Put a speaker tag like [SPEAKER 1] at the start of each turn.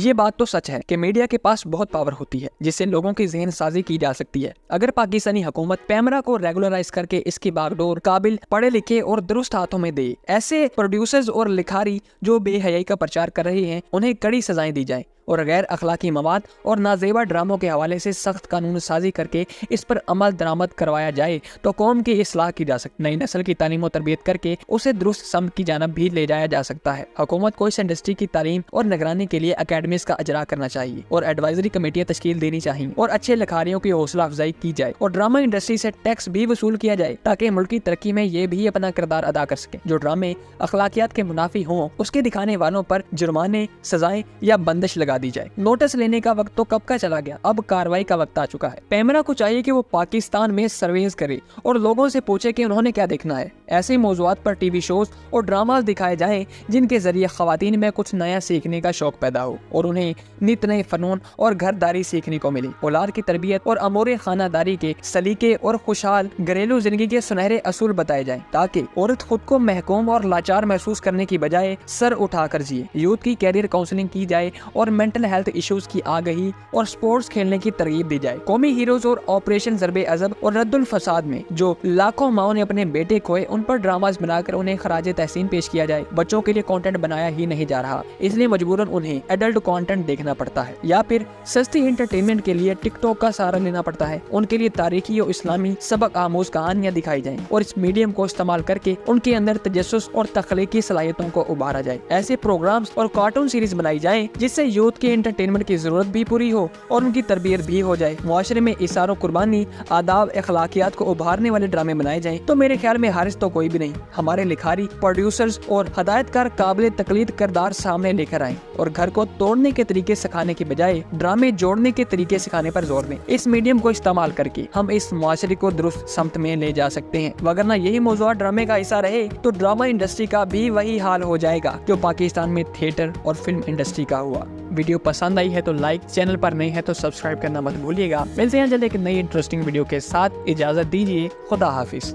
[SPEAKER 1] ये बात तो सच है कि मीडिया के पास बहुत पावर होती है जिससे लोगों की ज़हन साजी की जा सकती है। अगर पाकिस्तानी हुकूमत पैमरा को रेगुलराइज करके इसकी बागडोर काबिल, पढ़े लिखे और दुरुस्त हाथों में दे, ऐसे प्रोड्यूसर्स और लिखारी जो बेहयाई का प्रचार कर रहे हैं उन्हें कड़ी सजाएं दी जाएं और गैर अखलाकी मवाद और नाजेबा ड्रामों के हवाले से सख्त कानून साजी करके इस पर अमल दरामद करवाया जाए तो कौम की इस्लाह की जा सकती। नई नस्ल की तालीम और तरबियत करके उसे दुरुस्त समत की जानब भी ले जाया जा सकता है। हुकूमत को इस इंडस्ट्री की तालीम और निगरानी के लिए अकेडमीज का अजरा करना चाहिए और एडवाइजरी कमेटियां तश्कील देनी चाहिए और अच्छे लिखारियों की हौसला अफजाई की जाए और ड्रामा इंडस्ट्री से टैक्स भी वसूल किया जाए ताकि मुल्क की तरक्की में ये भी अपना किरदार अदा कर सके। जो ड्रामे अखलाकियात के मुनाफी हों उसके दिखाने वालों पर जुर्माने, सजाएं या बंदिश लगा दी जाए। नोटिस लेने का वक्त तो कब का चला गया, अब कार्रवाई का वक्त आ चुका है। पैमरा को चाहिए कि वो पाकिस्तान में सर्वेस करे और लोगों से पूछे कि उन्होंने क्या देखना है। ऐसे मौज़ूआत पर टीवी शोज और ड्रामास दिखाए जाएं जिनके जरिए खवातीन में कुछ नया सीखने का शौक पैदा हो और उन्हें नित नए फनून और घरदारी सीखने को मिले। औलाद की तरबियत और अमूर खानादारी के सलीके और खुशहाल घरेलू जिंदगी के सुनहरे असूल बताए जाएं ताकि औरत खुद को महकूम और लाचार महसूस करने की बजाय सर उठाकर जिए। यूथ की कैरियर काउंसलिंग की जाए और मेंटल हेल्थ इश्यूज की आगही और स्पोर्ट्स खेलने की तरगीब दी जाए। कौमी हीरोज और ऑपरेशन ज़रबे अज़ब और रद्दुल फसाद में जो लाखों माओं ने अपने बेटे खोए उन पर ड्रामास बनाकर उन्हें खराजे तहसीन पेश किया जाए। बच्चों के लिए कंटेंट बनाया ही नहीं जा रहा, इसलिए मजबूरन उन्हें एडल्ट कंटेंट देखना पड़ता है या फिर सस्ती एंटरटेनमेंट के लिए टिकटॉक का सहारा लेना पड़ता है। उनके लिए तारीखी और इस्लामी सबक आमूज कहानियां दिखाई जाएं और इस मीडियम को इस्तेमाल करके उनके अंदर तजस्सुस और तख्लीकी सलाहियतों को उभारा जाए। ऐसे प्रोग्राम्स और कार्टून सीरीज बनाई जाए जिससे यूथ के एंटरटेनमेंट की जरूरत भी पूरी हो और उनकी तरबियत भी हो जाए। मुआशरे में इसारो कुर्बानी, आदाब, अखलाकियात को उभारने वाले ड्रामे बनाए जाएं तो मेरे ख्याल में हारिस तो कोई भी नहीं। हमारे लिखारी, प्रोड्यूसर्स और हदायतकार काबिल तकलीद किरदार सामने लेकर आए और घर को तोड़ने के तरीके सिखाने की बजाय ड्रामे जोड़ने के तरीके सिखाने पर जोर दें। इस मीडियम को इस्तेमाल करके हम इस मुआशरे को दुरुस्त समत में ले जा सकते हैं। वगरना यही मौजूद ड्रामे का हिस्सा रहे तो ड्रामा इंडस्ट्री का भी वही हाल हो जाएगा जो पाकिस्तान में थिएटर और फिल्म इंडस्ट्री का हुआ। वीडियो पसंद आई है तो लाइक, चैनल पर नहीं है तो सब्सक्राइब करना मत भूलिएगा। मिलते हैं जल्द एक नई इंटरेस्टिंग वीडियो के साथ। इजाजत दीजिए, खुदा हाफिज।